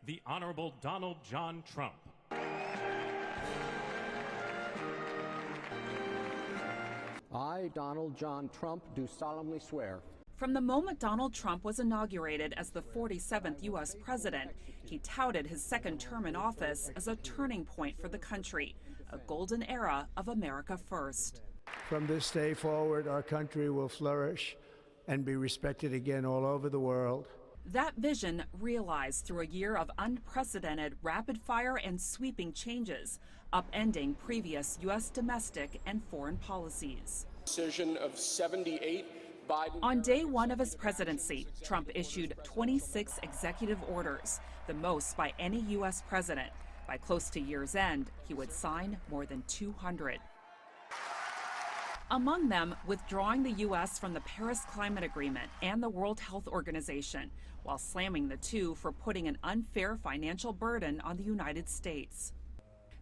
the Honorable Donald John Trump. I, Donald John Trump, do solemnly swear. From the moment Donald Trump was inaugurated as the 47th U.S. president, he touted his second term in office as a turning point for the country, a golden era of America first. From this day forward, our country will flourish and be respected again all over the world. That vision realized through a year of unprecedented rapid-fire and sweeping changes, upending previous U.S. domestic and foreign policies. Decision of 78. Biden. On day one of his presidency, Trump issued 26 executive orders, the most by any U.S. president. By close to year's end, he would sign more than 200. Among them, withdrawing the U.S. from the Paris Climate Agreement and the World Health Organization, while slamming the two for putting an unfair financial burden on the United States.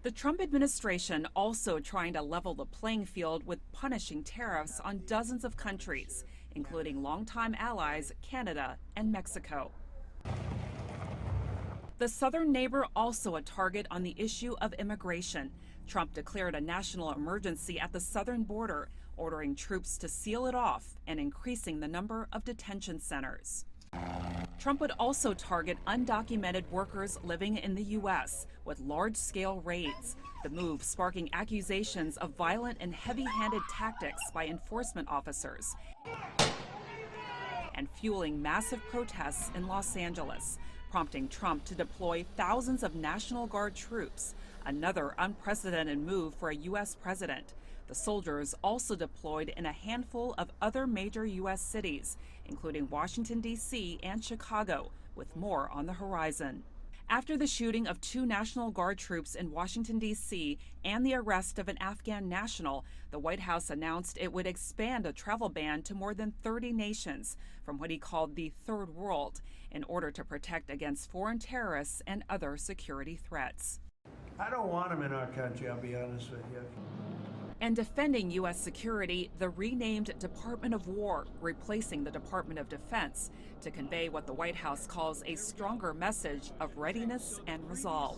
The Trump administration also trying to level the playing field with punishing tariffs on dozens of countries, including longtime allies Canada and Mexico. The southern neighbor also a target on the issue of immigration. Trump declared a national emergency at the southern border, ordering troops to seal it off and increasing the number of detention centers. Trump would also target undocumented workers living in the U.S. with large-scale raids, the move sparking accusations of violent and heavy-handed tactics by enforcement officers and fueling massive protests in Los Angeles, prompting Trump to deploy thousands of National Guard troops, another unprecedented move for a U.S. president. The soldiers also deployed in a handful of other major U.S. cities, including Washington, D.C. and Chicago, with more on the horizon. After the shooting of 2 National Guard troops in Washington, D.C. and the arrest of an Afghan national, the White House announced it would expand a travel ban to more than 30 nations from what he called the Third World in order to protect against foreign terrorists and other security threats. I don't want them in our country, I'll be honest with you. And defending U.S. security, the renamed Department of War, replacing the Department of Defense, to convey what the White House calls a stronger message of readiness and resolve.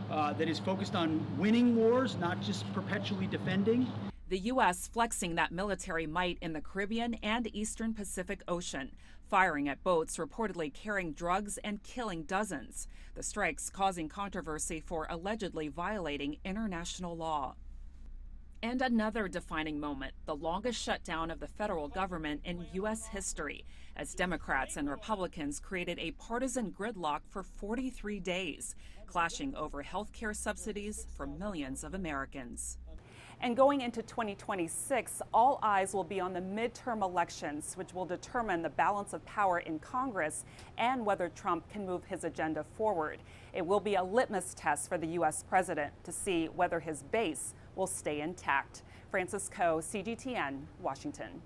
That is focused on winning wars, not just perpetually defending. The U.S. flexing that military might in the Caribbean and Eastern Pacific Ocean, firing at boats reportedly carrying drugs and killing dozens. The strikes causing controversy for allegedly violating international law. And another defining moment, the longest shutdown of the federal government in U.S. history, as Democrats and Republicans created a partisan gridlock for 43 days, clashing over health care subsidies for millions of Americans. And going into 2026, all eyes will be on the midterm elections, which will determine the balance of power in Congress and whether Trump can move his agenda forward. It will be a litmus test for the U.S. president to see whether his base will stay intact. Frances Coe, CGTN, Washington.